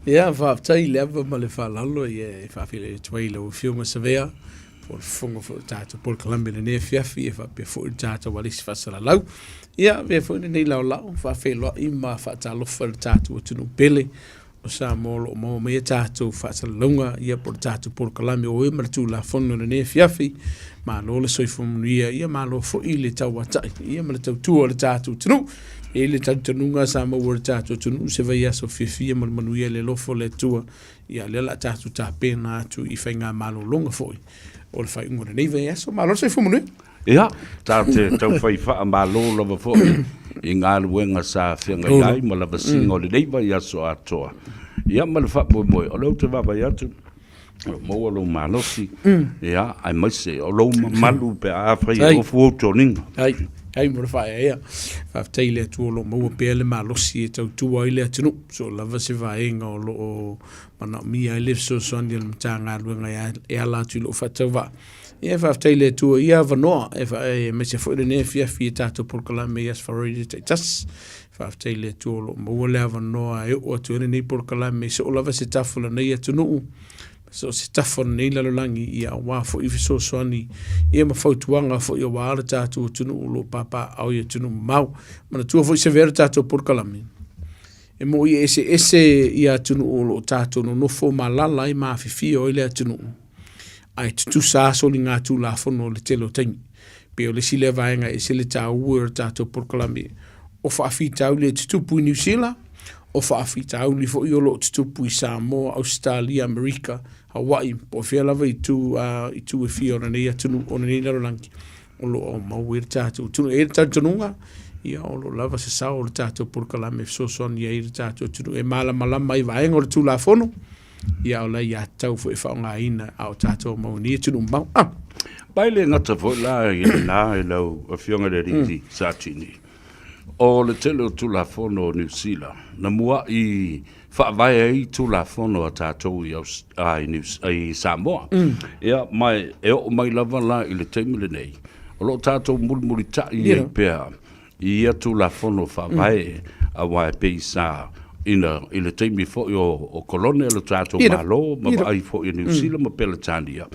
Ia, whaaftai lewa ma le whalalo i e whaafile tuai lau whiunga savea. Por fungo fo tata por Columbia ne fiafi e fa pe fo tata walisi fasala lau. Ia, ve fo nei lau lau, whaafelo i ma whaatalo for tata o tunu pele. O sa molo mo me tata fasala lunga ia por tata por Columbia o e martu la fono ne fiafi. Ma lo le soifo ia ia ma lo fo i le tau watai. Ia ma le tau tua le tata tunu. E le tanunga sa mo wor tatu tunu se vai aso fifia mo manuia le lofo le tua ia le la tatu ta pena tu I fainga malo longa foi o le fai ngore nei vai aso malo se fu mo ia tate tau fai fa malo lo foi I ngā luenga sa whenga iai ma la vasinga o le nei vai aso atoa ia ma le fa mo mo o lo te vai atu mo lo malosi ia ai mai se o lo malu pe a fai o fu toninga ai ai mo fai ia fa taile tu lo mo pele malosi e tau tu ai le tunu so lava se vai nga lo mana mi ai le so son del mtanga luenga e ala tu lo fa tava ia fa taile tu ia vano e fa me se fo ne fia fia tato por Columbia as for tas fa taile tu lo mo le vano e o tu ne por Columbia so lava se tafula nei tunu so se tafon nei la langi ia wa fo I so soni ia ma fo tuanga fo ia wa ala tatu tunu lo papa au ia tunu mau mana tu fo se ver tatu por Columbia e mo ia ese ia tunu lo tatu no fo malala I ma fifi o ile tunu ai tu sa so linga tu la fo no le telo teng pe o le sile vaenga e se le tau tatu por Columbia o fa fita le tu pu New Zealand o fa fita li fo io lo tu pu Samoa Australia America Hawaii po fia lava I tu e fia ona nei atunu ona nei laro lanki o lo o mauir tatu tunu e tatu nunga ia o lo lava se sao o le tatu por Columbia so son ia I tatu tunu e mala malama I vaenga o le tu la fono ia o la ia tau fo e whaonga ina au tatu o mau ni tunu mau Baile ngata fo la I na e lau a fionga le riti sa tini o le tele tu la fono New Zealand na mua I fa vai ai tu la fono a tatou I Samoa ia mai e o mai lava la I le taimile nei o lo tatou mulmuli ta I pea ia tu la fono fa vai a wai pe sa ina I le taimi fo o kolone le tatou malo ma ai fo I New Zealand ma pela tania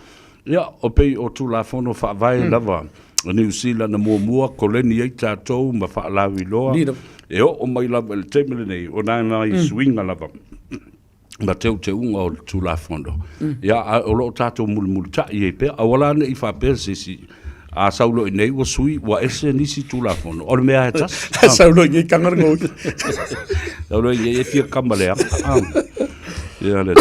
ia o pe o tu la fono fa vai lava New Zealand na mua koleni ai tatou ma fa lawi loa e o mai lava le taimile nei o nana I swinga lava ma te unga o tu la fondo ia o lo tatou mulmuli ta I pe a wala ne I fa pe si a saulo nei o sui wa ese nisi tu la fondo o me a ta saulo ni kangar ngo saulo e fia kambalea ia le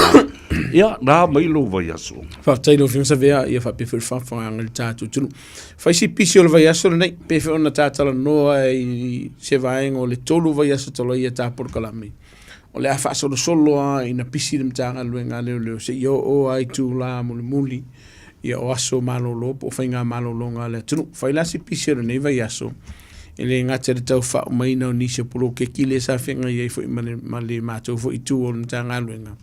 ia na mai lo vai aso fa tailo fin sa vea ia fa pe fa ang tatu tunu fa si pisio vai aso nei pe fe ona tata no ai se vai ngo le tolu vai aso tolo ia ta por Columbia o le afa solo ina pisi de mtanga luenga le se yo o ai tu la muli ia o aso malo lo po fainga malo longa le tunu fa la si pisio nei vai aso ele ngate tau fa mai no ni se polo ke kile sa fenga ia fo male mato fo itu o mtanga luenga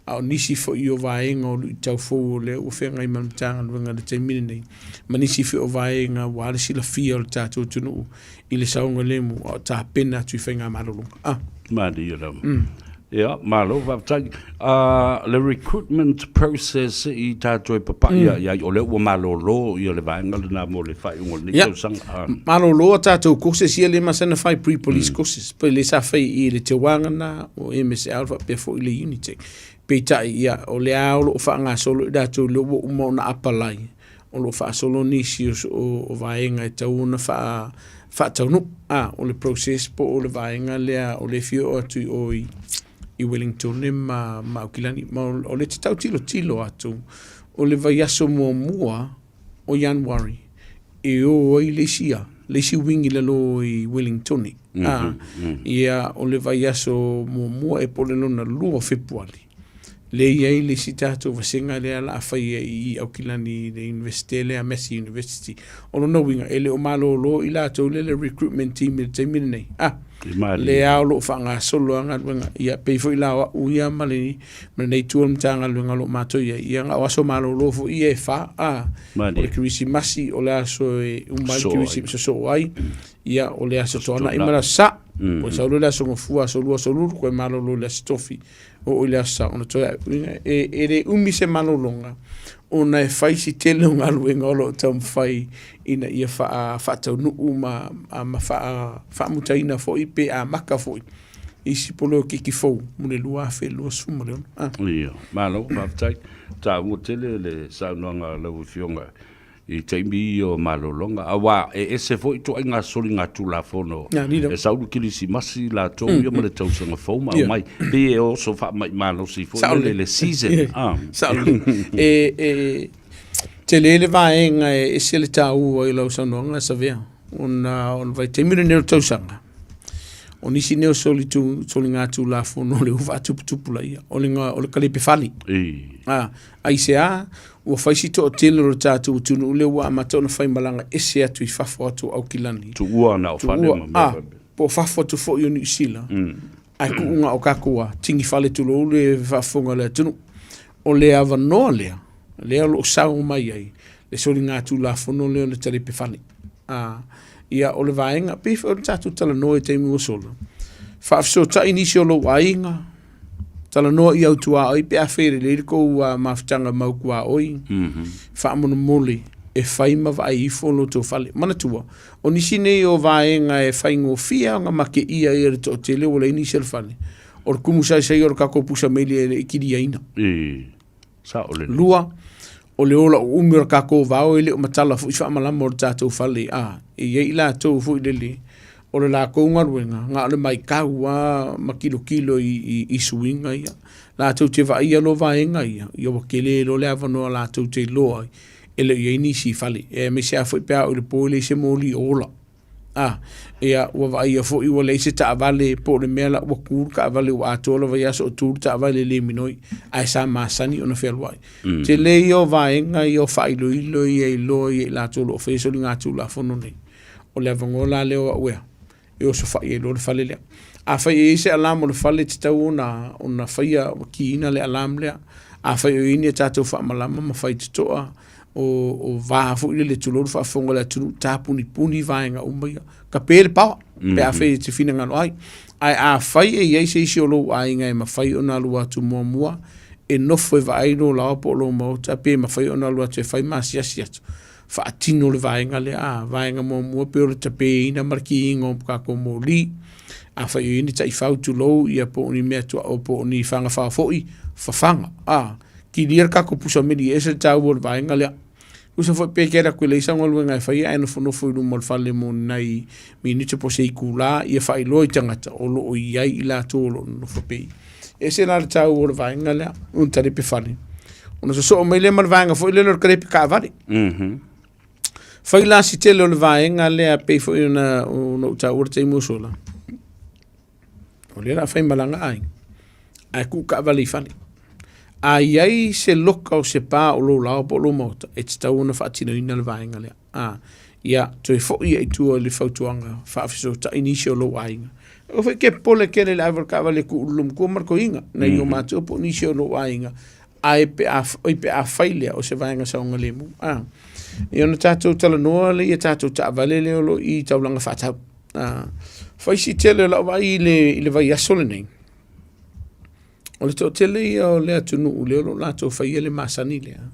au nisi fo io vaenga o tau fo le o fenga I mamtanga luenga le te mine nei manisi fo vaenga wale sila fia o tatu tunu I le saunga lemu o ta pena tu fenga malolonga madi ia ia malo va tai le recruitment process I tatu papa ia o le o malolo ia le vaenga na mo le fai ngol ni sang malolo tatu courses ia le masana fai pre police courses pe le sa fai I le te wanga na o MS Alpha pe fo I le Unitec Peita ia o le ao lo whaanga solo I datu le wo umo na apalai. O lo wha solo nisi o vaenga I tau na wha taunu. O le process po o le vaenga lea o le fio atu I Wellington le ma ukilani. O le te tau tilo atu. O le vai aso mua o January. E o I le sia. Le si wingi le lo I Wellington. Ia o le vai aso mua e pole lona lua Februari. Le iai le sitato vasenga le ala fai I Aukilani le University le Massey University o no winga ele o malo lo I lato le recruitment team le te mine le ao lo fanga solo anga winga ia pe fo ila u ia mali nei tu mtanga lunga lo mato ia nga waso malo lo fo ia fa le krisi masi o le aso mal krisi so ai ia o le aso tona imara sa o sa lo le aso fua so lo ko malo lo le stofi o ile asa ona to e re umi se malolonga ona e fai si tele unga luenga olo tam fai ina ia fa tau nuu ma fa mutaina fo ipe a maka fo isi polo kiki fo mune lua fe lua sumo le ia malo maftai ta mo tele le sa nonga le fionga I taimi o malolonga awa e se fo to inga soli nga tu la fono e saulu kilisi masi la to yo mo le tau sanga fo ma mai be o so fa mai malo si fo le season saulu te le vai nga e se le tau o lo sanonga sa vea on vai taimi ne tau sanga on isi ne soli tu soli nga tu la fono le uva tupu la ia o le kalipe fali ai se a o faisi to hotel ro tatu tunu le wa matona fai malanga ese atu I fafo atu au kilani tu ua na o fale ma po fafo tu fo yo ni sila ai ku unga o kakua tingi fale tu lo le fafonga le tunu o le ava no le lo sau mai ai le soli nga tu la fono le tele pe fale ia o le vaenga pe fo tatu tala no te mi o solo fa so ta inisio lo ainga tala noa I autua oi pe a fere le ko mafutanga mau kua oi fa mono mole e fai ma vai folo to fale mana tua o nisi nei o vaenga e fai ngo fia nga make ia e to tele o le initial fale o kumu sai sai o kako pusa meli e kiri aina sa o le lua o le ola umi o kako vao ele o matala fu fa malama o tatou fale e ye ila to fu le o le la kounga ruenga, ngā le mai kaua ma kilo I suinga ia. La tau te va ia lo vaenga ia. Ia wakele lo le avanoa la tau te loa. Ele ia inisi fale. E me se a fwoi pēa o le po le se moli ola. Ia ua va ia fwoi ua le se ta avale po le mea la ua kūr ka avale ua atola va iaso o tūr ta avale le minoi. Ai sa masani o na whelwai. Te le ia vaenga ia whailo ilo ia ilo ia la tolo o whesoli ngā tū la whono nei. O le avangola leo a wea. E o so fai e lo le fale lea. A fai e se alam o le fale te tau ona faia ki ina le alam lea. A fai o ini e tātou wha malama ma fai te toa o vahafu ile le tuloro wha fonga le tunu tāpuni puni vaenga umaia. Ka pēle pawa. Pe a fai te fina ngano ai. Ai a fai e iei se isi o lo ai ngai ma fai o na lua tu mua mua. E nofo e vai no lao po lo mauta. Pe ma fai o na lua tu e fai maasi asi atu. Fa atino le vaenga le vaenga mo mua pe o le tape ina marki ingo ka ko mo li a fa yini tai fau tu lo ia po ni mea tu o po ni fanga fa foi fa fanga ki dir ka ko pusa me di ese tau o vaenga le usa foi pe que era ko le sang o nga fa ia no foi no mo fa le mo nai minute po sei kula ia fa lo tangata o lo ia ila to lo no fa pe ese na tau o vaenga le un tare pe fani ona so me le mal vaenga foi le lo crepe ka vale fai la si tele o le vaenga lea pei fo una uta urte I musola. O le la fai malanga ai. Ai ku ka vali fani. Ai ai se loka o se pa o lo lao po lo mota. E te tau una whaatino ina le vaenga lea. Ia, to e fo ia I tua le fautuanga. Whaafiso ta inisio lo ainga. O fai ke pole kere le aivar ka vali ku ulum kua marko inga. Na I o matu po inisio lo ainga. Ai pe a fai lea o se vaenga sa unga lemu. Ia na tātou tala noa le ia tātou ta avale le olo I taulanga whatau. Whai si tele la wai le vai asole nei. O le tō tele ia o le atunu u le olo lātou whai ele masani lea.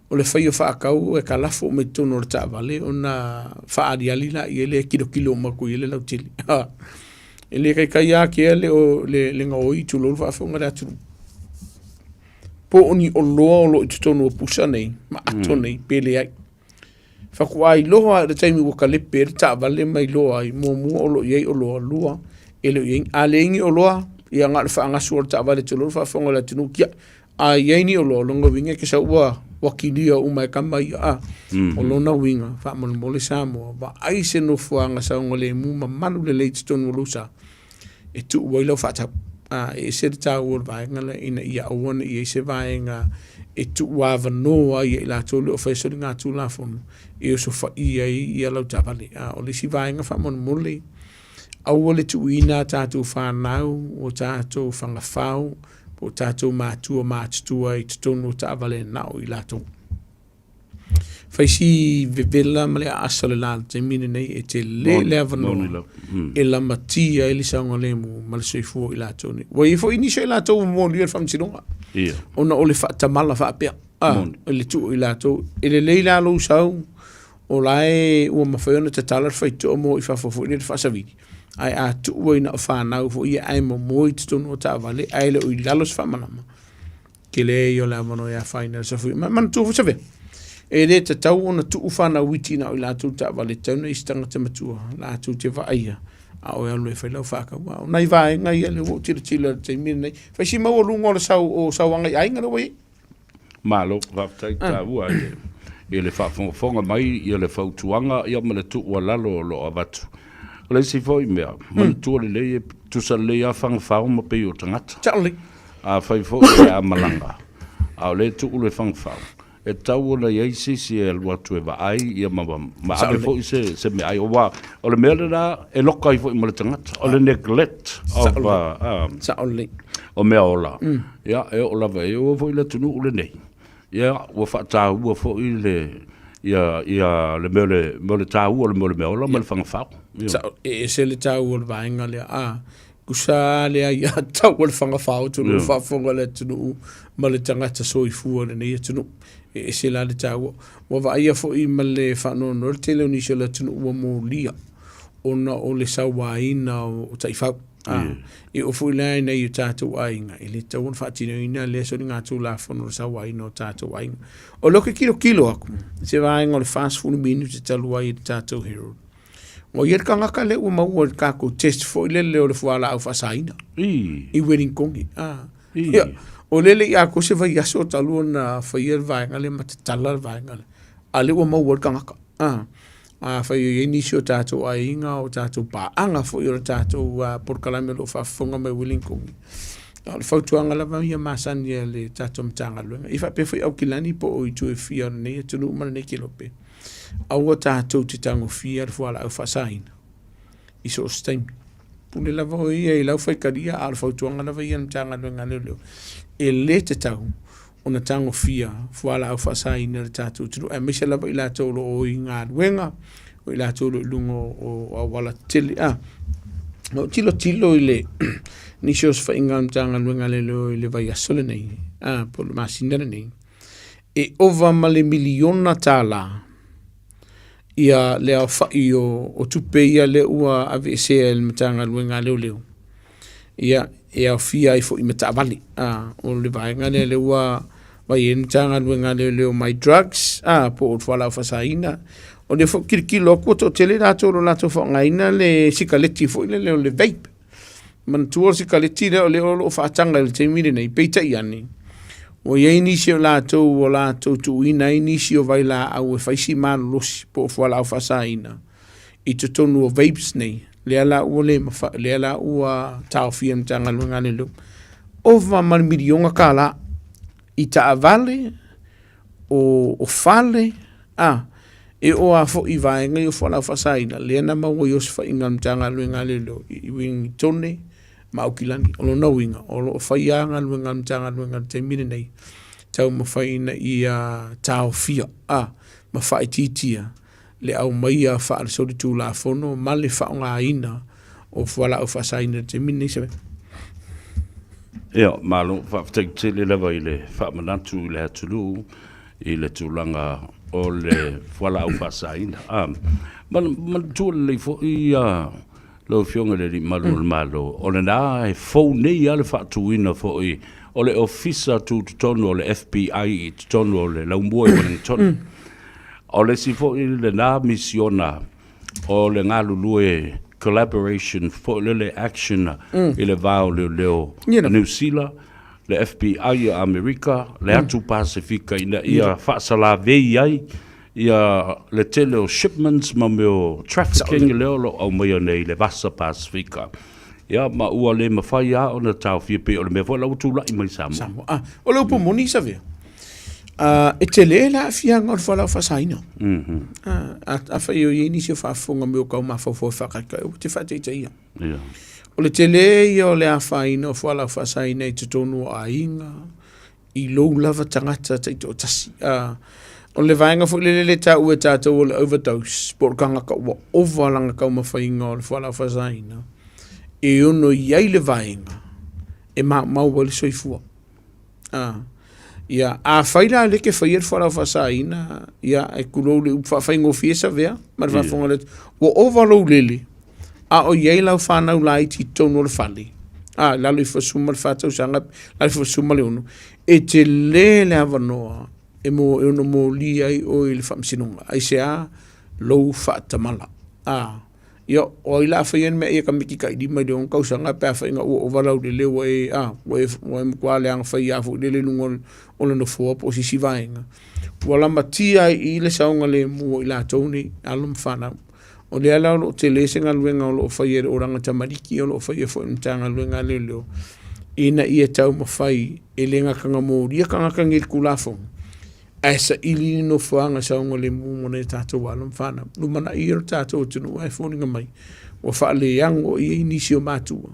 O le whai o whaakau e ka lafo me tono le ta avale o na whaari alila I ele kilo maku I ele lau tili. E le kai a ki ele o le ngā oi tu lolo whaafonga le atunu. Po oni o loa o lo I tutono o pusa nei, ma ato nei, pele ai. Whaku ai loa e taimi waka lepe e ta vale mai loa I mua o lo iei o loa lua. E lo iei a le ingi o loa, I a ngāle whaangasu o ta vale te loro whaafonga le tinu kia. A iei ni o loa, longa winga ke sa ua wakilia umai kamai o lona winga, whaamone mole Samoa. Wa ai se no whaangasa o ngale mu ma manu le leite tonu o lusa. E tu uwaila whaatau. E se te tau o vaenga le ina ia awana I se vaenga e tu wava noa I la tolu o whaisori ngā tū la whonu e o so wha ia lau tapale o le si vaenga whamon mole aua le tu ina tātou whanau o tātou whangawhau o tātou mātua mātutua I tutonu o tāwale nao I la tō faisi vevela ma le asa le la te mine nei e te le avanoa e la matia e li saunga le mu ma le soifua i la tōni wa i fo inisio i la tō mo li e whamsinonga ona o le whaatamala whaapea o le tu i la tō e le leila lo sau o lae ua mawhaiona te talar whaito o mo i whafofu i le whasawini ai a tu ua ina o whanau fo i ai mo mo i titono o ta vale ai le o i lalos whamanama ke le i o le amano i a whaina sa fui man tu fo sawe e le te tau ona tu ufana witi na o la tu ta vale tauna i stanga te matua la tu te vaia a o alu e whailau whaka wau nai vai ngai ale wo tira tila te mire nei whaisi mau o lungo le sau anga i ainga wai malo whaftai ta ua i le whafonga mai i le whautuanga i ama le tu ua lalo lo a watu o le si foi mea man tu le le tu sa le a whang whao ma pe o tangata Charlie a whai fo e a malanga a le tu le whang whao e tau ona iei sisi e luatu e waai ia ma ave fo i se me ai o wa o le mea la e loka i fo i ma le tangata o le neglect o mea ola ia e ola vai o fo i le tunu ule nei ia ua whaata ua fo i le ia le mea le tā ua le mea ola ma le whanga whao e se le tā ua le vaenga le kusa le ia tau le whanga whao tunu whafonga le tunu ma le tangata soifua le nei tunu e se la le tāua. Wa wa ia fo i ma le whanono le tele ni se la tunu ua mō lia ona o le sawaina o taifau. E o fo i lai nei o tātou ainga. E le tau on whaatino ina le so ni ngā tū la whanono sawaina o tātou ainga. O loke kilo aku. Se wainga o le fast food minu te talu ai le tātou Herald. O ier ka ngaka le ua maua le kako test fo i le o le fuala au whasaina. I wedding kongi. O lele ia ko se vai aso talu na faier vainga le matatala vainga le ale o mau work ngaka fai e inisio tato ainga o tato pa anga fo i tato por calamelo fa fonga me willing ko al fautu anga la ia masan ye le tato mtanga luenga ifa pe foi au kilani po o itu e fia ne tu no mana ne kilope au tato titango fia fo ala fa saina iso stem pune la voi e la fai kadia al fautu anga la ia mtanga luenga le e le te tau ona tango fia fuala au fasai na tatu tunu e mese lava ila tolo o inga wenga o ila tolo lungo o wala tili no tilo ile ni shos fa inga tanga wenga le vai asole nei por masina nei e over male miliona tala ia le fa o tupe ia le ua avese el tanga wenga le ia e a fia i fo i meta vali o le vaenga le ua vai en tanga luenga le my drugs po o fala fasaina o le fo kirkilo ko to tele na to la to fo ngaina le sikaleti fo le vape man tu sikaleti le o fa tanga le temire nei peita iani o ye inisio la to tu ina inisio vai la au faisi man los po fala fasaina i to tonu o vapes nei le ala ua tau fia mtanga lunga le lu. Ova man milionga kala i ta avale o fale e o a fo i vaenga i o fo la fasaina le ana mau i osfa inga mtanga lunga le lu i wingi tone ma ukilani o lo winga o lo faianga lunga mtanga lunga te mine nei tau mafaina i tau fia ma fai titia le au mai a fa so tu la fono male fa nga ina o fuala o fasaina te mini se malo fa te le leva ile fa manatu le tulu ile tulanga o le fuala o fasaina man tu le fo ia lo fionga le malo o le na e fo nei ale fa tu ina fo i o le officer tu tono le FBI tono le la umbo Wellington o le si fo i le na misiona o le ngā lulue collaboration fo le action i le vao leo New Zealand le FBI a Amerika le atu Pasifika ina ia whaasala vei ai ia le tele o shipments ma meo trafficking leo lo au mea nei le vasa Pasifika ia ma ua le mawhai a o na tau whiape o le mea fo lau tū lai mai Samoa o leu po moni sa vea e te le la fianga o whalau whasaina. A whai o ieni si o whafonga me o kau mawhawhau whakaka o te whateita ia. O le te le i o le a whaina o whalau whasaina i te tonu a inga, i lou lava tangata te o tasi. O le vaenga fu le ta ua tātou o le overdose, por kanga ka ua ovalanga kau mawhainga o le whala whasaina. E ono iai le vaenga, e mau wale soifua. Ia, a whaila le ke whaia le whala whasaina, ia, e kurou le whaingo fiesa vea, mar whafonga le, ua ovalou lele, a o iai lau whanau lai ti tono le whali. Lalo I whasuma le whatau sanga, lalo I whasuma le ono. E te le avanoa, e ono mo li ai o I le whamsinunga. Ai se lou whaatamala. Ia, o I la whaien mea ia ka miki ka idi mai le on kausanga pēr whainga o walau le lewa e mkua le anga whai afu le lungo o le no fua po si si vaenga. Wala matia I le saunga le mua I la tauni alum whanau. O le ala o te lesenga luenga o lo whai e oranga tamariki o lo whai e fo imtanga luenga le leo. Ina ia tau mawhai e lenga kanga mōria kanga kangir kulafong. Asa ili no whaanga saunga le mumone tātou alum whana. Lumana I ero tātou tunu ai whoninga mai. Wa wha le yango I nisi o mātua.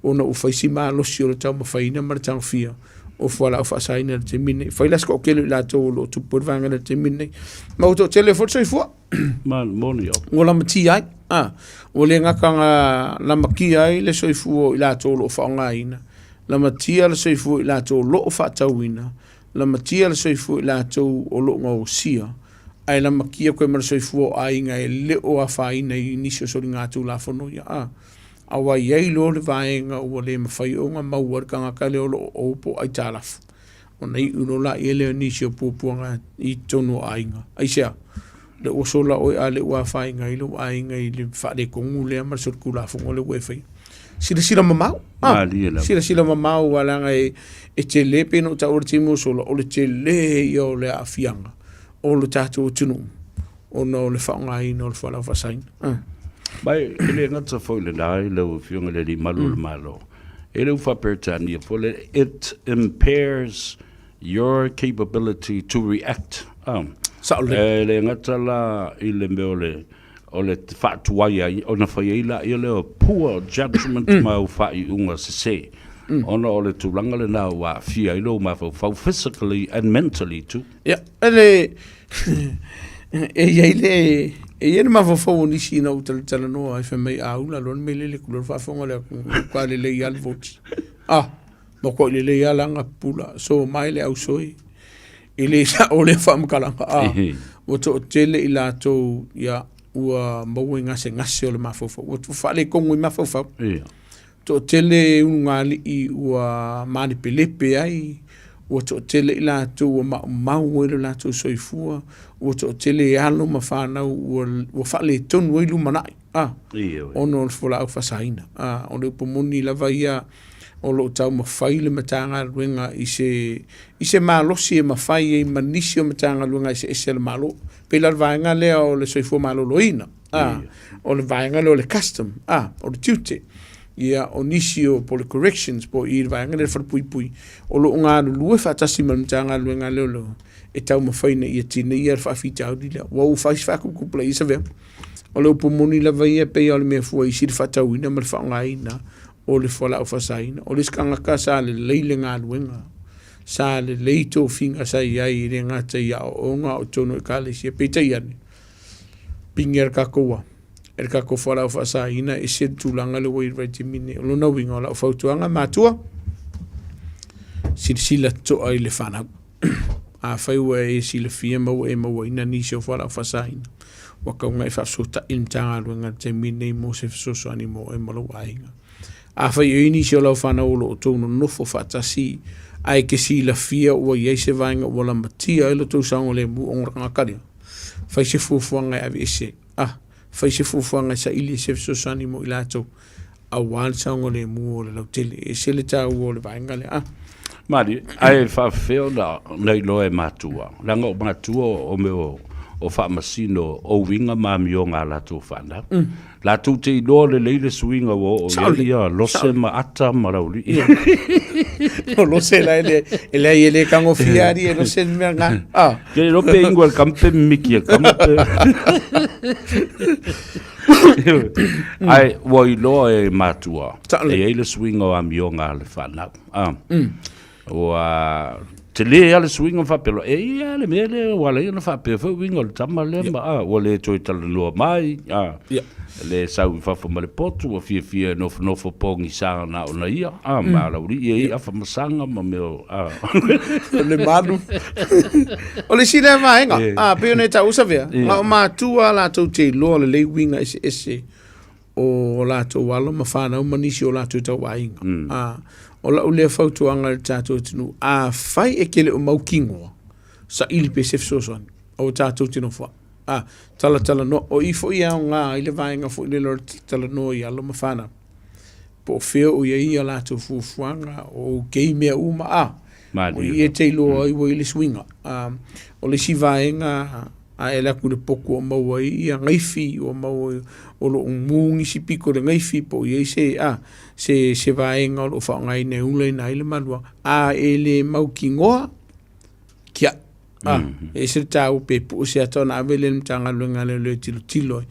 O na uwhaisi mā losi o le tau mawhaina maratang fia. O whala o whaasaina le te mine. Whailaska o kelu I lātou lo tupur vanga le te mine. Mauto telefon soi fua. Moni o. O la mati ai. O le ngakanga la maki ai le soi fua I lātou lo whaonga ina. La matia le soi fua I lātou lo o whaatauina. La matia le soifu I lātou o lo ngau sia. Ai la makia koe mara soifu o ainga e leo a whaina I nisio sori ngātou la whano ia. Awa iei lo le vaenga ua le mawhai o ngā mauar ka ngaka leo lo o opo ai tālafu. O nei uno la I leo nisio pōpuanga I tono ainga. Ai sea, le osola oi a le ua whainga I lo ainga I le whaare kongu lea mara sori kula whango le wefai. Sila mamau. Sila mamau walanga e te lepe no ta ora timo sola o le te le I o le afianga. O le tātou tunu. O no le whaonga I no le whala whasaina. Mai, ele ngata whaile nai leo whiunga le li malu le malo. Ele uwha pertania pole, it impairs your capability to react. Ele ngata la I le meole o le whaatuai ai, o na whaiela I leo poor judgment mau whai unga se. Ona o le tūranga le nā wā whia ilo ma whau physically and mentally too. Yeah, ele e ma whau nisi na utala noa ai whamei aula lon me lele kulor whafonga le kua lele I al voti. Ma kua lele I alanga pula, so mai le au soi. Ile sa o le whamkalanga. Wato o tele I lātou ia ua maua ngase o le mawhawhau. Ua whale kongo I mawhawhau. To tele ungali I ua mani pelepe ai. Ua to tele I lātou ua mau ilo lātou soifua. Ua to tele alo ma whanau ua whale tonu ilu manai. Ono le whala au whasaina. Ono upamoni lava ia o lo tau mawhaile matanga ruenga I se malosi e mawhai e manisi o matanga ruenga I se ese le malo. Pela le vaenga lea o le soifua malo loina. O le vaenga lea o le custom. O le tute. Ia o nisi o po le corrections po I le vaenga lea wharapui. O lo ngā lue whatasi ma matanga ruenga leo lo. E tau mawhaina I a tina I ar whawhita au di lea. Wau whais whakukupla I sa vea. O le upamoni lava ia pe o le mea fua I si le whatauina ma le whaongaina. O le whala o whasaina. O le skangaka sa le leile ngā luenga. Sa le leito finga sa iai re ngata ia o ngā o tono I kālesi. E peita iane. Pingi ar kakoa. Er kako whala o whasaina e se tūlanga le wai rai mine. O lona winga o la o whautuanga mātua. Sila to ai le whanau. A whaiua e sila fia mau e mau ina nisi o whala o whasaina. Waka unga I whasota ilmtanga luenga te mine I mo se whasoso ani mo e malau ainga. A whai o inisi o lau whanau lo o tōno nofo whatasi ai ke si la fia ua iei se vainga ua la matia ilo tau saunga le mu ongranga karia. Whai se fuafuanga e avi ese. Whai se fuafuanga sa ili se whasosani mo ilato a wān saunga le mu o le lau tele. E se le tau o le vainga le. Mari, ai whawheo na nei loe mātua. Langa o mātua o meo o whaamasino o winga mami o ngā lātou whana. Lātou te inoa le leile suinga o ia lose ma ata marauli. O lose la ele kango fiari e lose mea ngā. Kei rope ingua le kampe miki e kampe. Ai, wa iloa e mātua. E eile suinga o ami o ngā le whana. Wa te le ale swinga fa pelo ia le mele wala ia fa pe fa winga le tama le ma wala toi tala no mai le sau fa fa male potu o fia no fo pongi sa na ona ia ma la uri ia fa masanga ma me le manu o le sina vaenga pe ona ta usa vea ma tua la to te lo le winga ese o la to wala ma fa na manisi o la to ta wainga o la ule fautu anga le tatou tinu fai e kele o maukingo sa ili pe sef soson o tatou tinu fa tala no o ifo ia nga ile vainga fo ile lor tala no ia lo mafana po feo o ia la to fuanga o game uma o ia te lo i wo ile swinga o le si vainga ela ku de poku o mau ia ngaifi o mau o lo mungi si piko de ngaifi po ia se vainga o fa ngai ne ule na ile malua ele mau kingoa kia e se tau pe pu se atona avele mtanga lunga le tilo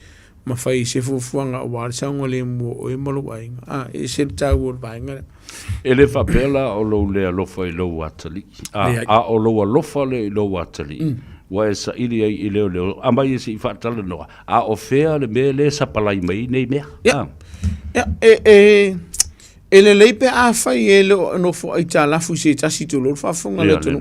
ma fai se fuanga o war sango le mo o malo wainga e se tau o vainga ele fa bela o lo le lo fa lo watali o lo fa le lo watali wa esa ili ai le amba isi fa tala no o fea le mele sa palai mai nei me ele leipe fai ele no fo ai tala fu se tasi to lo fa funga le to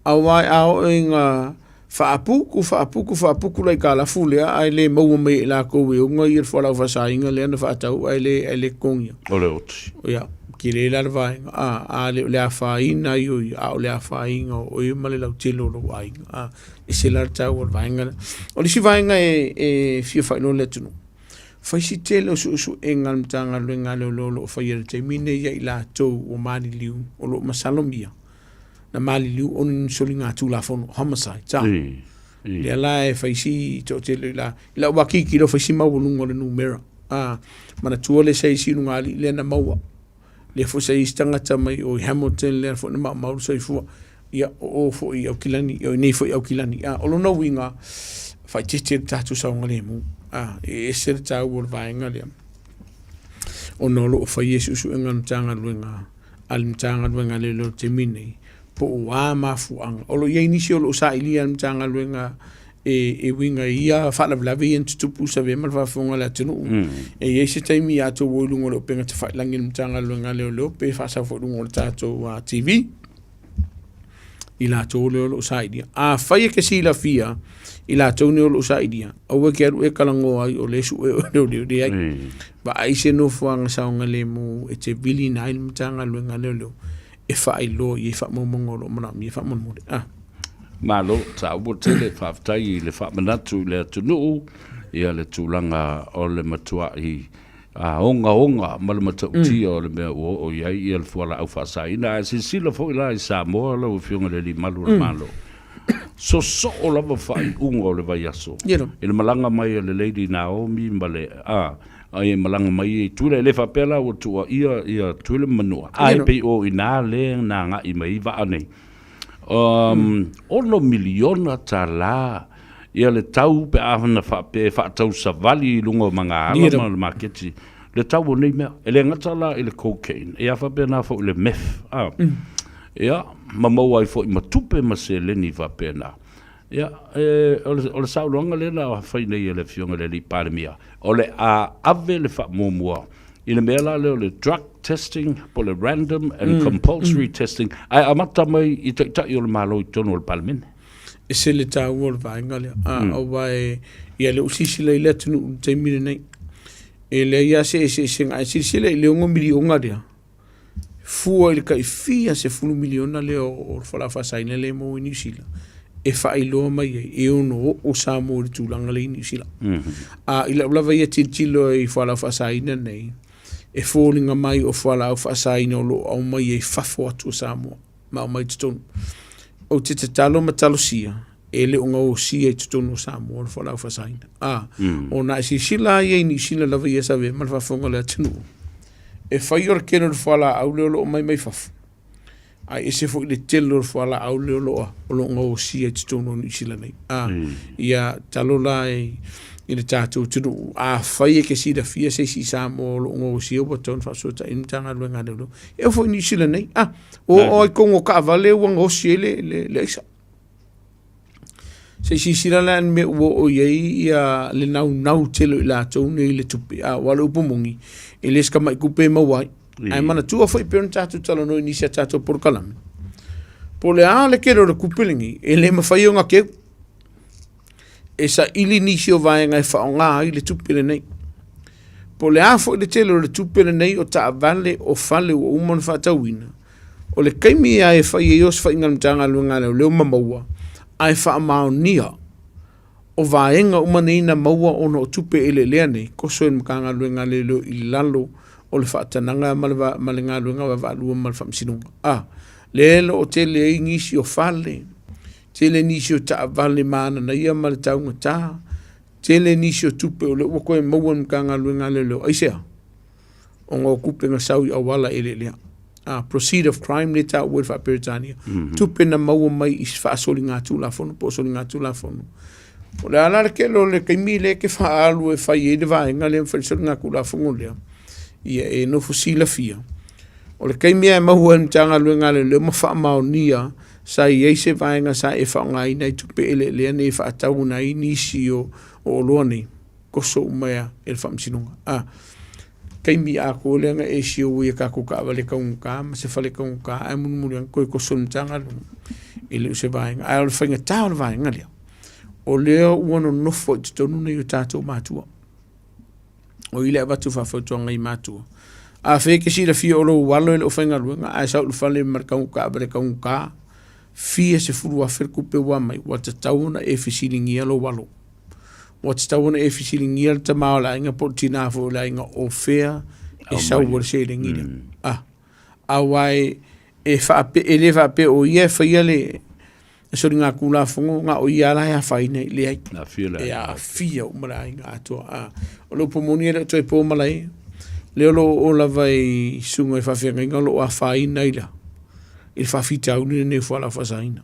awai ao inga faapuku lai kala fule ai le mau me la ko we nga ir fo la fa sa inga le na fa tau ai le kongia ole oti ya kile la vai le fa ina yo le fa inga o i male la tilo lo ai ese la tau o vai nga o le si vai nga e fi fa no le tunu fa si telo su engal mtanga lo nga lo fa yer te mine ya ila to o mani liu o lo masalomia na mali liu on solinga tu la fon homicide le la fa si to te la waki ki lo fa si ma volungo le numero mana tu le sei si nunga le na maua le fo sei stanga mai o Hamilton le fo na ma so fu ia o fo ia kilani o nei fo ia kilani o lo no winga fa te tatu sa ngale mu e ser ta wo vainga le o no lo fa yesu su ngam tanga luenga al tanga luenga le lo te mini po ma fu ang o lo ye inicio lo sa ilian tanga luenga e winga ia fa la vi tu pu sa ve mal fa fonga la tenu e ye se taimi ya to wo lungo lo penga te fa langin tanga luenga le lo pe fa sa fo lungo ta to TV ila to lo sa idia fa ye ke si la fia ila to ni lo sa idia o we ke e kalango ai o le su e le ai ba ai se no fuanga sa ngale mu e te vili na il tanga luenga le lo e fa i lo ye fa mo mongolo mana mi fa mo malo ta bo tele fa tai le fa manatu le tunu ia le tulanga o le matua i onga mal matu ti o le me o ia il fuala au fa sai na si lo fo la sa mo lo fiunga le malu malo so o la fa ungo le vai aso il malanga mai le lady Naomi male ai malanga mai tu le fa pela o tu ia tu le manua ai pe o ina le na nga i mai va nei ono miliona tala ia le tau pe ana fa tau savali lungo manga ala marketi le tau nei me ele ngata la ele cocaine ia fa pena fo le meth ia mama wai fo matupe masele ni va pena ia o le sau longa le la fa nei ele fionga le pandemia o le ave le fa momua ile mela le drug testing por le random and compulsory testing ai amata mai i ta yo le malo tono le palmen e se le ta wor va ngale o vai ia le usisi le tunu te mine nei ele ia se ngai se le ngo miliona dia fu il kai fia se fu miliona le o fala fa sai le mo in Sila e fa ilo mai e uno o sa mo tu langa le in Sila ila la vai tilo e fala fa sai nei e fōlinga mai o whala au whaasaina o lo au mai e whafo atu o Samoa, ma o mai tutonu. O te talo ma talo sia, e le unga o sia i tutonu o Samoa o whala au whaasaina. O na si sila i ni sila lava i esa ve, ma whafonga le atinu. E whai ora kena o whala au leo lo o mai mai whafo. Ai e se fo i le telo o whala au leo lo o lo unga o sia i tutonu o ni sila nei. Ia talo la i le tātou tunu a whai e ke sida fia se si sa mo lo ngō si o baton whasota i mtanga luenga leo. E fo ni sila nei. O ai kongo ka vale wang o si le isa. Se si sila lan me o iei ia le nau telo i la tau nei le tupi. Wale upumungi. I le ska mai kupe mawai. Ai mana tua whai peon tātou tala no inisia tātou por kalame. Po le le kero le kupelingi. E le mawhai o ngā keu. E sa ili nisi o vai ngai whaonga i le tupere nei. Po le afo i le telo le tupere nei o ta vale o fale o umon whatauina. O le kaimi a e whai e os whai ngamtanga luenga leo mamaua. A e wha mao nia. O vaenga umaneina maua o no tupe ele lea nei. Koso e mkanga luenga leo i lalo o le whaatananga malenga luenga wa waalua malwhamsinunga. Lelo o tele e ngisi o fale. Tele nisi o ta vale mana na ia ma le taunga tā. Tele nisi o tupe o le wako e maua mkanga luenga leo. Aisea. O ngā kupe ngā saui awala ele lea. Proceed of crime le tā ue wha Peritania. Tupe na maua mai i whaasoli ngā tūla whono. Po soli ngā tūla whono. O le ala ke lo le kaimi le ke wha alu e whai e de vaenga le mwharisoli ngā kula whongo lea. Ia e no fusila fia. O le kaimi e maua mtanga luenga leo ma wha mao nia. Sa i eise vaenga sa e whaonga i nei tupe ele lea ne wha atau na i nisi o loa nei. Koso umea e le whamsinunga. Kaimi a ko lenga e si o ia ka ko ka vale ka un ka ma se fale ka un ka ai mun mun ko ko son tanga ele se vai ai o finga taun vai ngalia o leo uono no fo tonu nei tato matua o ile va tu fa fo tonga i matua a fe ke si la fi o lo walo o finga luenga ai sa fale mar ka un ka vale ka un ka fi se furu a fer kupe wa mai wa tauna e fi silingi lo walo what's the one if you see near to Mala inga portina for lying o fair is so we're saying in why if I eleva pe o ye fa yele so nga kula fungo nga o yala ya fa ine le na fila ya fia o mala inga to o lo pomoni le to po mala le lo o la vai sunga fa fa nga lo a fa ine ila il fa fita un ne fo la fa saina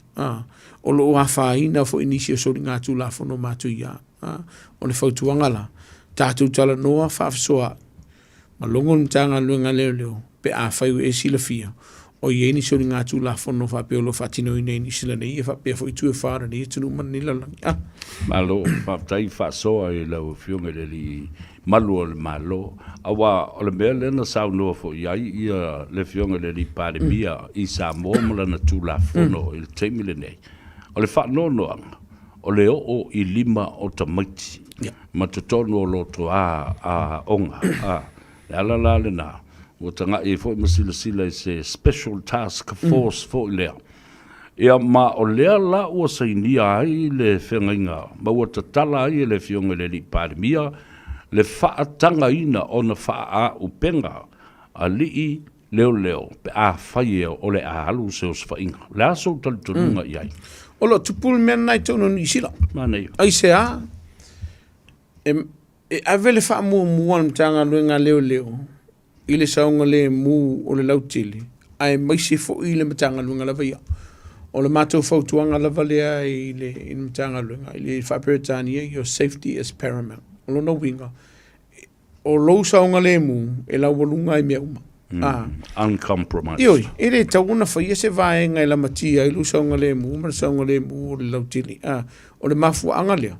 o lo a fa ina fo inicio so nga tu la fo no matu ya o le fautuanga la tātou tala noa whaafsoa ma longo mtanga luenga leo pe a whaiu e sila fia o ieni sori ngā tū la whono whapeo lo whatino i nei sila nei e whapea fo i tue whara nei e tunu manila langi malo whaptai whasoa i lau whiunga le li malu o le malo awa o le mea lena sau noa fo iai ia le whiunga le li pāremia i sa mōmula na tū la whono i le teimile nei o le whanonoanga o le o i lima o tamaiti ma te tono o loto a onga le ala le na o tanga e fo masila sila i se special task force fo i lea ia ma o lea la ua sainia ai le whengainga ma ua tatala ai le whionga le li pāremia le whaatanga ina o na wha a upenga a lii leo pe a whaie o le a alu se o swainga le aso talitonunga iai o lo tupul men nai tono ni sila. Manei. Ai se a. A vele wha mua mtanga luenga leo. Ile saunga le mu o le lautili. Ai maise fo ile mtanga luenga lava ia. O le mato fautuanga lava lea ile mtanga luenga. Ile wha Peritania, your safety is paramount. O lo no winga. O lo saunga le mu, e la walunga i mea uma. Uncompromised. Ioi, ere tauna whaia se vaenga i la matia i lu saunga le mu, mara saunga le mu o le lautili. O le mafu anga leo.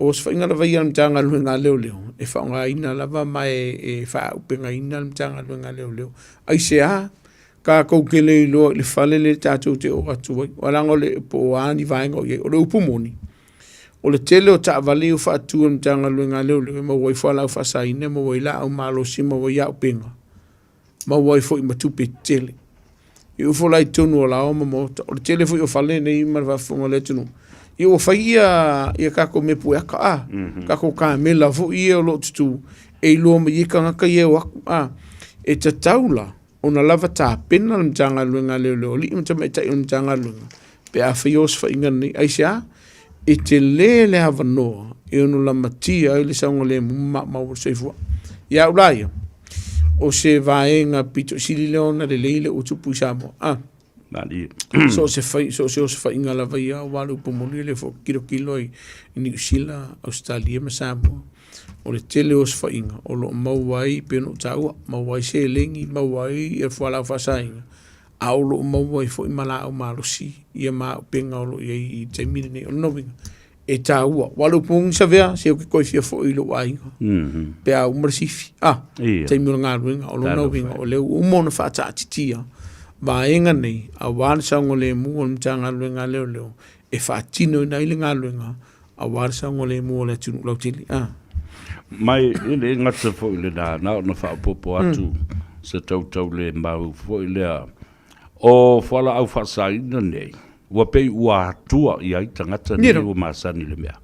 O se whainga lava ia mtanga luenga leo. E whaunga ina lava mai e wha upenga ina mtanga luenga leo. Ai se ka koukele i loa le whale le tātou te o atuai. Walango le po ani vaenga o ye, o le upumoni. O le tele o ta vale o whaatua mtanga luenga leo. E ma wai whala u whasaine, ma wai la au malo si, ma wai au penga. Ma wai fo i matupe tele. I ufo lai tonu o lao ma mota. O le tele fo i o whale nei marwa whonga le tunu. I o whaia ia kako me pue aka kako ka mela fo i o lo tutu. E ilo ma i ka ngaka i e waku e ta taula o na lava ta pena na mtanga luenga leo. Li imta me ta i mtanga luenga. Pe a whaios whainga nei. Aisea e te le hava noa. E ono la matia i le saunga le mumma maua seifua. Ia ulaia. O se vaenga pito sili leona le leile o tupu i Samoa. Mani. So se fai ngala vai a walu pomoli le fo kilo i New Zealand, Australia ma Samoa. O le tele o se fai nga o lo mauai pe no taua mauai se lengi mauai e fuala fasainga. A o lo mauai fo i mala o malosi ia ma penga o lo i te mine o novinga. E taua walu pung sa vea se o ke koi fia fo i lo ainga. Pe a umarasifi. Te mino ngā ruinga o lo novinga o leo umona whaata atitia. Ba enga nei, a warsa ngole mu o mtanga luenga leo, e whaatino na ile ngā luenga, a warsa ngole mu o le tunu lautili. Mai, ile ngata fo ile da, nao na whaapopo atu, se tautau le mau fo ile a, o whala au whaasaina nei, ua pei ua atua i ai tangata nei o maasani le mea.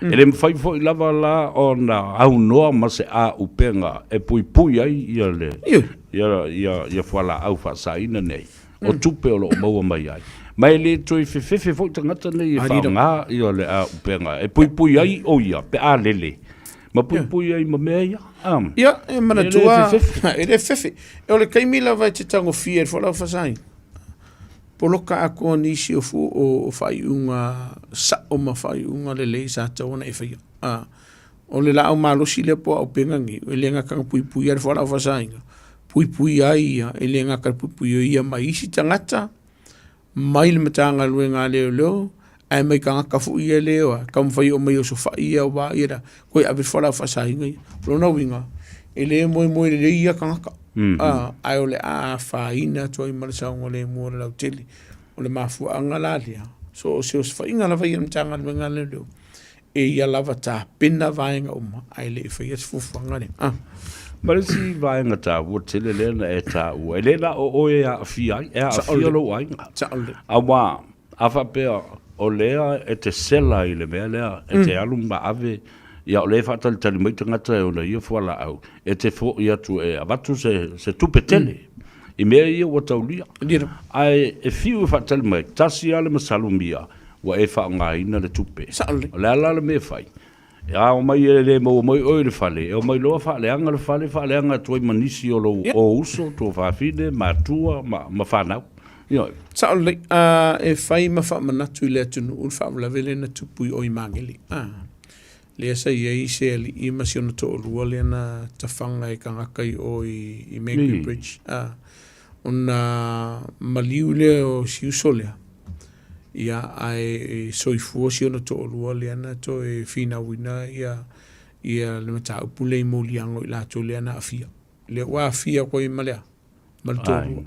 Ele mwhai fo i lava la o na au noa ma se a upenga, e pui ai ia le. Ia whala au whaasaina nei. O tupe o lo maua mai ai. Mai le tui whiwhiwhi fo i tangata nei e whaanga ia le a upenga. E pui ai o ia, pe a lele. Ma pui ai ma mea ia. Ia, e mana tua. E le whiwhi. E o le kaimila vai te tango fia e whala au whaasaina. Poloka ako nisi o fu o whai unga, sa o ma whai unga le lei sa tawana e whai. O le lao malosi le po au pengangi, e le ngaka pui ar whala au whasainga. Pui ai ia, e le ngaka pui ia mai isi tangata, mai le matanga lue ngā leo, ai mai ka ngaka fu ia leo, kam whai o mai o so whai ia o wā ira, koe awe whala au whasainga ia. Rona winga, e le moe le ia ka ngaka. Ai o le a whaina toi marasau o le mua lau teli o le mafua anga lalia so o se o whainga lava i amtanga luenga leo e ia lava tā pena vaenga uma ai le whai as fufuanga le Marisi vaenga tā ua tele lena e tā ua e lena o oe a awhia e a awhia lo wainga a wā awha pēr o lea e te sela i le mea lea e te alum ma ave ia o le whaatali tali mai tangata e ona ia whala au. E te fo ia tu e avatu se tupe tele. I mea ia ua taulia. Ai e fiu e whaatali mai, tasi ale masalumia, wa e wha ngā ina le tupe. O le ala le mea whai. E a o mai e le mau mai oi le whale. E o mai loa whaaleanga le whaaleanga tuai manisi o lo o uso, tu whaafine, matua, ma whanau. Saole, e whai ma wha manatu i le atunu ul whaavlavele na tupui oi mangeli. Lea sa iei se ali i masiona to olua lea na tawhanga e kangakai o i Maggie Bridge. Ona maliu lea o siuso lea. Ia ai soifua siona to olua lea na to e whina wina ia le mata upule i moliango i lato lea na afia. Lea wa afia koe malea. Maltolu.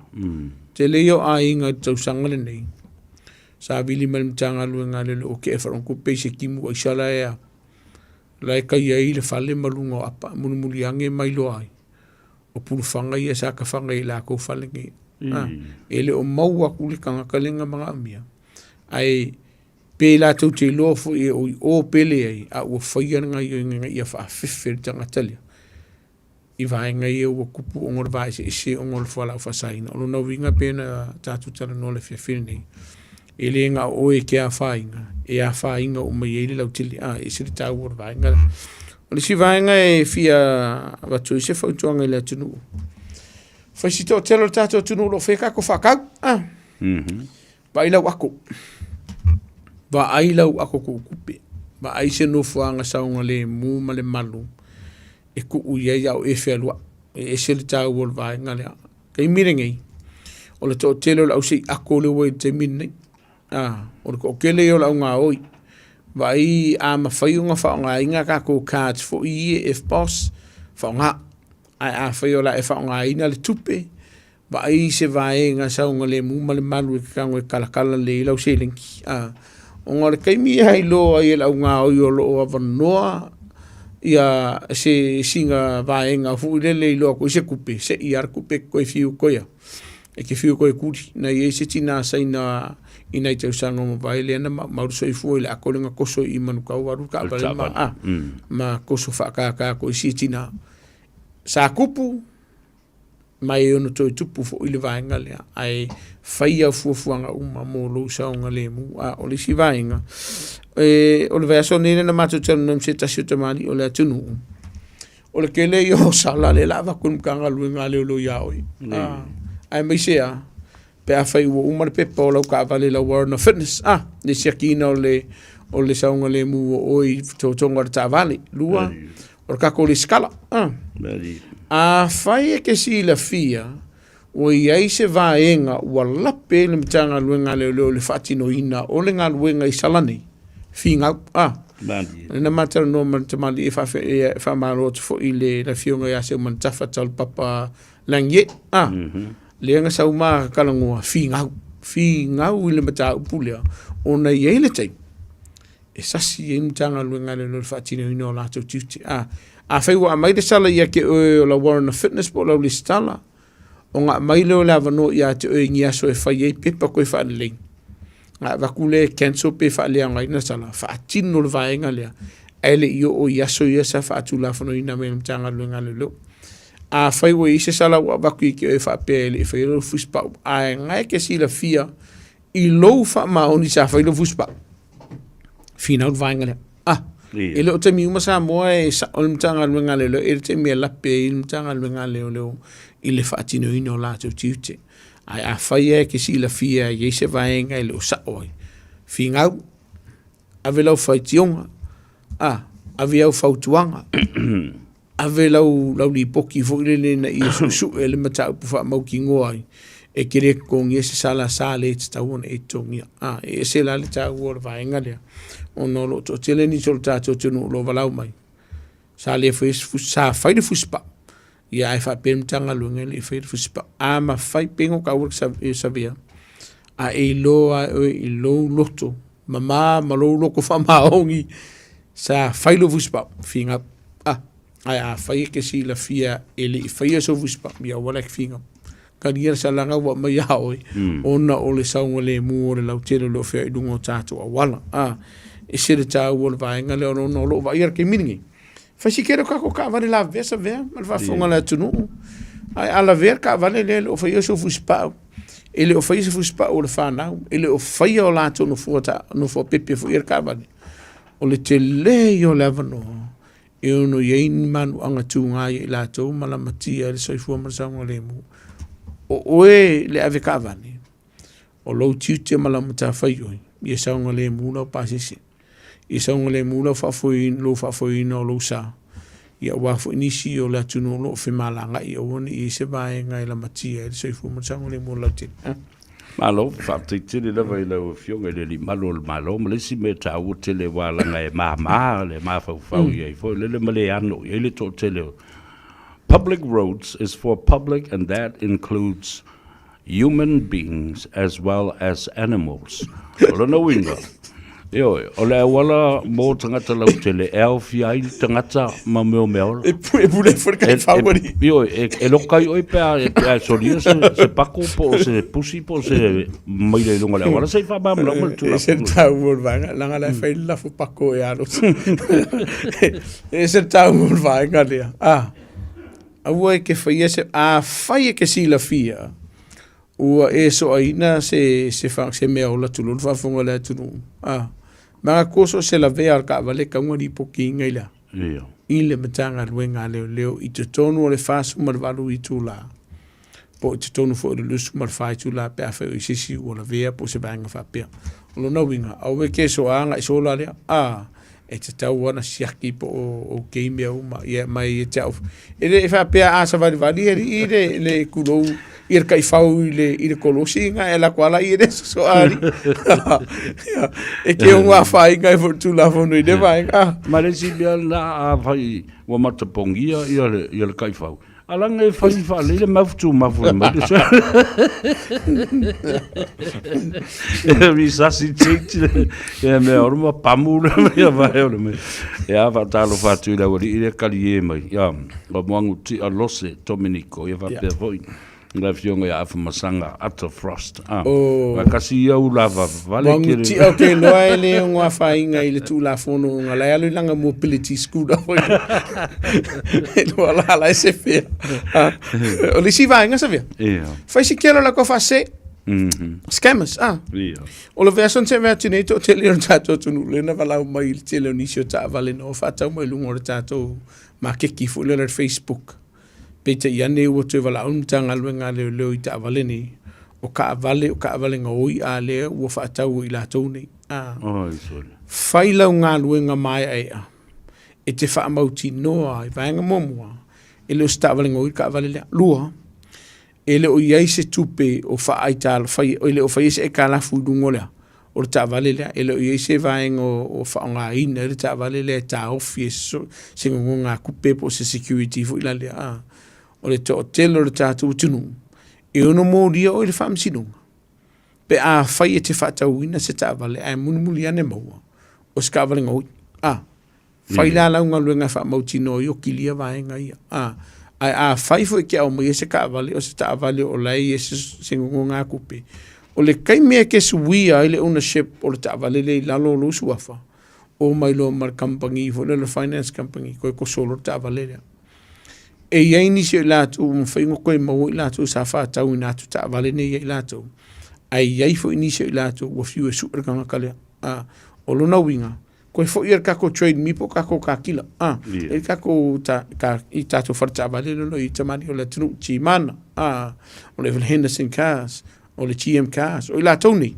Te leo a inga tausanga le nei. Sa vili malimtanga lue ngā lele o ke e wharongo peise kimu a isala ea. Lai kai ai le fale malunga o apa muli ange mai lo ai o pulu fanga ia sa ka fanga i la ko fale ngi ele o mau aku le kanga kalenga mga amia ai pe la tu te lo fo e o pele ai a o faia nga ia fa fifel tanga tali i vai nga ia o kupu o ngor vai se o ngor fala fa saina o no winga pena tatu tala no le fifel ni ele nga o e ke a fainga e a fainga o mai ele lau tili e siri tau o vainga o le si vainga e fia watu i se fautuanga i le atunu fai si tō telo tato atunu lo wheka ko whakau ba i lau ako ba ai lau ako ko kupe ba ai se no fuanga saunga le mu ma le malu e ku uia iau e whelua e siri tau o vainga le kei mirengei o le tō telo lau si ako le wai te minei o ko kele yo la nga oi vai a ma fai nga fa nga inga ka ko cards fo i if boss fa nga a fai la e fa nga ina le tupe vai se vai nga sa nga le mu mal malu ka ngo kala kala le lo se linki o nga kai mi ai lo ai la nga oi lo va noa ia se singa vai nga fu le lo ko se kupe se iar kupe ko fiu ko ya e ke fiu ko kuri na ye se tina sa ina ina i tau sanga mo vai le ana mauruso i fuoi le akolenga koso i manukau waru ka apale ma koso whakaka ko i sitina sa kupu mai ono toi tupu fo i le vaenga lea ai whaia fuafuanga uma mo lo saunga le mu o le si vaenga o le vea so nene na matu tanu nam se tasio tamani o le atunu o le kele i o sala le lava kun kanga luenga le lo yaoi ai mai sea pe a fai ua umar pe pa o lau ka vale la Warren Fitness le siakina o le saunga le mu o i tonga ta vale lua o kako le skala a fai ke si la fia o i se vaenga ua lape le mtanga luenga le fatino ina o le ngā luenga i salani finga na matara no man tamali fa malo fo ile la fionga ya se man tafa tal papa langye le nga sa uma kalango finga ile mata pulia ona yele tai e sasi mtanga luenga le fatino ina la to titi a fai wa mai de sala ya ke o la Warren Fitness po la listala o nga mai leo lava no ia te o ingia so e fai e pepa koe wha aleleng. Nga wakule cancel pe wha alea ngai na sala, wha atino le vaenga lea. Ele i o iaso ia sa wha atu lava no ina mea mtanga luenga leo. A fai wa ise sala wa waku i ke o e wha pe ele e whai lo fuspau. A ngai ke si la fia i lou wha maoni sa whai lo fuspau. Fina o vaenga lea. Ele o te miuma sa moa e sa o mtanga luenga leo. Ele te mea lape i mtanga luenga leo. I le whaatino ino la tau tiute. Ai a whaia ke si la fia i se vaenga i le o saoi. Whingau, ave lau whaitionga, ave au whautuanga, ave lau li poki fwile na i su e le matau puwha mau ki ngoai, e kere kong i se sala sale e tauona e tongia. E se la le tau ora vaenga lea. O no lo to tele ni sol tato tunu lo valau mai. Sale sa whaide fuspa. Ia ai fa pem tanga lunga le fa fuspa ma fai pengo ka work sa via a e lo loto mama malo lo ko fa maongi sa fai lo fuspa finga ai a fai ke si la fia ele fai so fuspa ia wala finga ka dia sa langa wa mai oi ona o le saunga le mu le lautelo lo fe dungo tato wala e se le ta wol vaenga le no lo va ir ke miningi Fasi kero kako ka vale la vesa ver, mal va fonga la tunu. Ai ala ver ka vale le o fai so fuspa. Ele o fai so fuspa o le fana, ele o fai o la tunu fota, no fo pepe fo ir ka vale. O le te le yo levano. E no yein man anga tunga i la to mala matia le soi fu masanga le mu. O le ave ka vale. O lo tiute mala mata fai yo. Ye sanga le mu no pasisi. I saunga le mula whafoin o lo sa. Ia wafo inisi o la tunu lo fe malanga i o wani i se vae ngai la matia. I soi fuma saunga le mula tin. Malo, whaatitiri lawa i lau fionga le li malo ma le si me ta u tele wala ngai le fau iai. Fo le male ano, i le to tele. Public roads is for public and that includes human beings as well as animals. Ola na winga. Yo, ole wala mo tangata lau tele elfi ai tangata ma meo. E pule for kai favori. Yo, e lokai oi pe solia se pako po se pusi po se mai le longa le wala se fa ba mo tu la. Se ta wor vanga langa la fa la fu pako e alo. E se ta wor vanga le. A voi ke fa se fa ke si la fia. Ua e so aina se fa se meo la tulu fa fonga la tulu. Mga koso se la vea al ka vale ka ngari poki ngaila. I le matanga luenga leo i te tonu o le fasu marvalu i tula. Po i te tonu fo le lusu marfai tula pe afe o i sisi o la vea po se banga fa pia. Lo na winga, au we ke so anga i so la lea, e te tau wana siaki po o keimea uma, mai e tau. E le fa pia asa vali i le kulou, i le kaifau i le kolosi nga e la kuala i le so ari. E ke unga whai ngai fo tu la fono i le vai nga. Ma le si bia la a vai wa matapongia i le kaifau. Alanga e whai le maftu mafu e mai. Mi sasi titi e me orma pamura me vai ole me. E a talo fatu la wali i le kali e mai. Ya, o moangu ti a lose Dominico e va pe voi. La fionga ya afa masanga Ato Frost. Wa kasi ia ulava vale kere. Ti okay no ele ngwa fainga ile tu la fono ngala ya langa mobility school da foi. No la se fe. O le si vai nga sa via. Fai si kelo la ko fa se. Scammers, O le version se vea tine to tele on tato tunu le na vala mai il tele onisio ta vale no fa ta mai lungo tato ma ke ki fu le Facebook. Pete iane ua te wala unta ngalwenga leo i ta avaleni o ka vale ngoi a le ua whaatau I lātou nei. Whai lau ngā luenga mai ai a. E te whaamauti noa I vaenga momua. E leo sta vale ngoi ka vale lea. Lua. E leo iai se tupe o whaaitāla. O leo whai se e ka lafu dungo lea. O le ta vale lea. E leo iai se vaenga o whaonga ina. Le ta vale lea ta ofi e se ngā kupe po se security fu ila lea. O le to telo le tātou tunu. E ono mōria o le whaamsinunga. Pe a whai e te whaatauina se ta vale. A munumuli ane maua. O se ka vale ngoi. Whai la launga luenga whaamauti no i o kilia vaenga ia. A whai fo e kia o mai e se ka vale. O se ta vale o lai e se ngungo ngā kupe. O le kai mea ke suia i le ownership o le ta vale le lalo lo suafa. O mai lo mar kampangi fo le finance company. Koe ko solo ta vale lea. E iai nisi o lātou, mwhaingo koe mau I lātou sa whātau I nātou ta vale nei I lātou. Ai iai fo nisi o lātou, wa fiu e suarkanga kalea. O lona winga, koe fo I kako trade me po kako ka kila. E kako I tātou wharta vale lono I tamani o le tunu ti mana. O le Henderson cars, o le GM cars, o I lātou nei.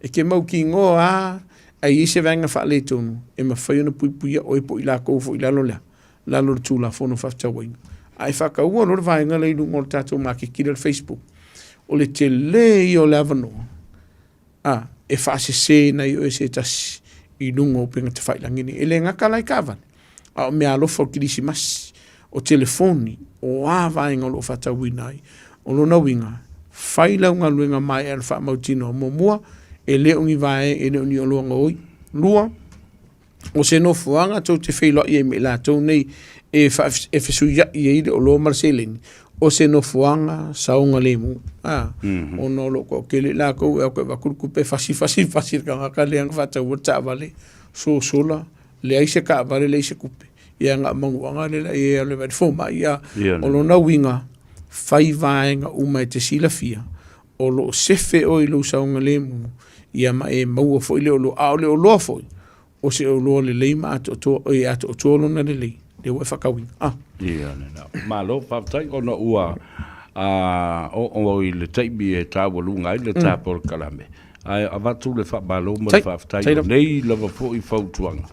E ke mau ki ngoa, ai I se vanga wha le tonu, e ma whaiona puipuia o I po I lākou fo I lalo lea. Lalo tu la fono whaftawainga. Ai whakaua lor vaenga leilu ngol tātou mā ke kira Facebook. O le te lei o le avanoa. E whaase se na I o e se tasi I lungo o penga te whailangini. E le ngaka lai kāwane. O mea alofa o kirisi masi. O telefoni. O vaenga lo whatawina ai. O lo nawinga. Whailau ngā luenga mai e alwha mautino o mua. E leongi vae e leongi o luanga oi. Lua. O se no fuanga tau te whailo I e me la tau nei e whesu ia I e o lo marseleni. O se no fuanga saunga le mu. O no lo ko kele la ko e ko vakuku pe fasi ka ka le ang fata o ta vale. So sola le ai se ka vale le se kupe. Ia nga manguanga le e le va foma ia o lo na winga fai vaenga uma te sila fia. O lo sefe o I lo saunga le mu. Ia ma e mau fo ile o lo a le o lo fo. O se o loa le lei ma ato o tolo na le lei. Le ua whakawing. Ia, nena. Malo, whaftai, o na ua o I le taibi e tāua lunga I le tāpor kalame. Ai, avatu le whabalo ma le whaftai. Nei lava fo I whautuanga.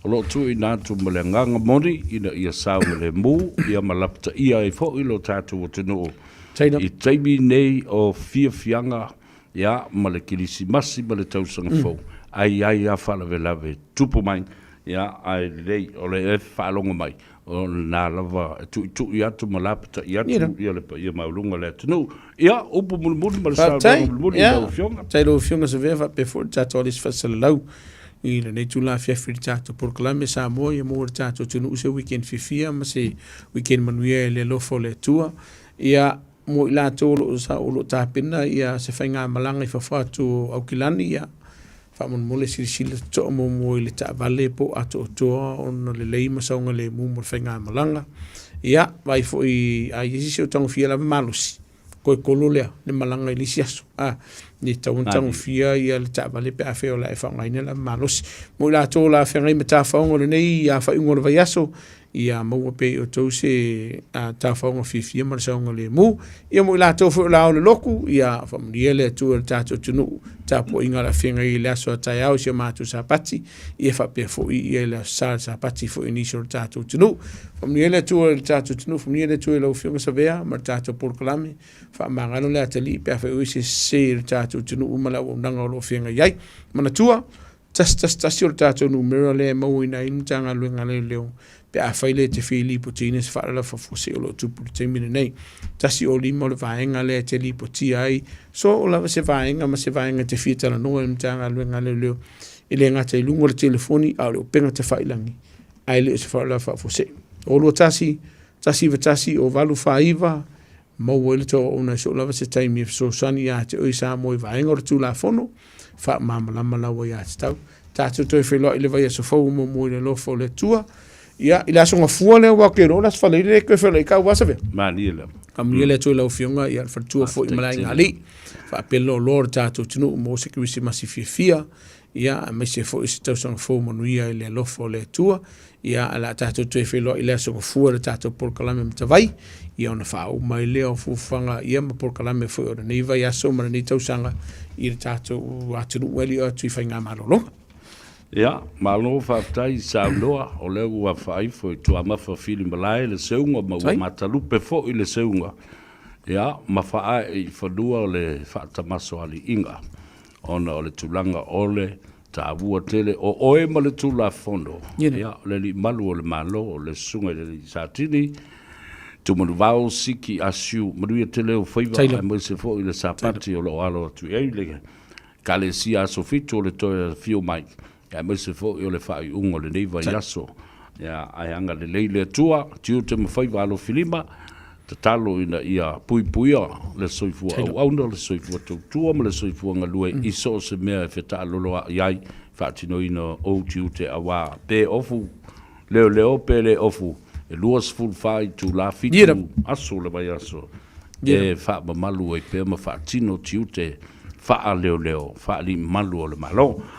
O lo tu I nātu ma le nganga moni, ina ia saunga le mū, ia malapta ia I fo I lo tātu o tino o. I taibi nei o fianga, ia, ma le kilisi masi ma le tausanga fau. Ai a whalave lave tupu mai, ia, ai lei, o le e whalonga mai, o nā lava, tu I atu malapita I atu, ia le pa, ia maulunga le atunu, ia, upu mulmuli, ma le sa mulmuli, lau fionga. Tai lau fionga sa vewa, pe fo tato alis fasala lau, I le nei tu la fiafri tato, por kalame sa moa, ia moa tato, tunu use weekend fifia, ma se weekend manuia le lofo le tua, ia, mo I la tolo sa olo tāpina, ia, se whainga malanga I whawhatu au kilani, ia, whamon mole sila toa mo I le ta vale po ato toa ona le leima saunga le mumo whainga malanga. Ia, vai fo I a yesi o tango fia lava malosi. Koe kolo lea, le malanga I lisi aso. Ni tango fia ia le ta vale pe a feo la e whaungaina lava malosi. Mo I la toa la whaingai ma ta whaunga le nei ia whainga le vai aso. Ia maua pe o tau se ta whaunga fifia ma le saunga le mu. Ia mo I la toa fo la o le loku. Ia whamunia le atua le tato tunu. Ta po inga la whaingai le aso a tai au si o mātu sa pati. Ia whapea fo I le sa pati fo inisio le tato tunu. Whamunia le atua le tato tunu. Whamunia le atua le au whiunga sa vea. Ma le tato porkalame. Whamangano le atali. Pea whai uise se le tato tunu. Umala o nanga o lo whiunga iai. Mana tua. Tas o le tato numero le mau ina imtanga luenga le leo. Pe a whaile te whili po tina se whaala whafose o lo tupu le teimine nei. Tasi o lima o le vaenga le te li po tia ai. So o lava se vaenga ma se vaenga te whitala noa imtanga luenga le leo. I le ngata I lungo le telefoni a le o penga te whailangi. Ai le se whaala whafose. O lo tasi o valu whaiva. Mau ele to ona so lava se taimi so sani a te oi sa mo I vaenga o le tū la fono. Wha mamalama lawa ia te tau. Tātou toi whelo I le vai aso fau mo le lofo le tua. Ia, I la songa fua leo wakero, las whale le koe whelo I kau wasa vea. Mani ele. Kamia le toi lau fionga, ia le whatua fo I malai ngā li. Wha apelo lor tātou tinu, mo se kirisi masi fia. ia mai se fo se tausaga foumanuia i le alofa o le atua ia ala tatou toe whelua i le asogafua le tatou polokalame matavai ia ona whaauma i lea o fufaga ia ma polokalame foi o lenei vai aso ma lenei tausaga i le tatou atunuu eli o atu i faigā malologa. Ia, malo whaatai saunoa o leo ua whaifo i tua mawhawhiri malai le seunga ma ua matalupe fo i le seunga. Ia, ma whaai i whanua o le whaatamaso ali inga. Ona o le tulanga ole, ta avua tele, o oe ma le tula fondo. Ia, le li malu o le malo, o le sunga le li satini, tu manu vau siki asiu, manuia tele o whaiva, ai mo se fo i le sapati o lo alo tu eile. Ka le si aso fitu o le toia fio mai. Ai mo se fo i o le whai ungo le neiva i aso. Ia, ai anga le leile atua, tiu te mawhaiva alo filima, te talo ina ia pui puia le soifua au auna, le soifua tautua, ma le soifua ngalue, iso se mea e wheta aloloa iai, whaatino ina o tiu te awa, pe ofu, leo pe le ofu, e luas full whai tu la fitu, aso le mai aso, e wha mamalu e pe ma whaatino tiu te wha leo, wha li malu o le malo,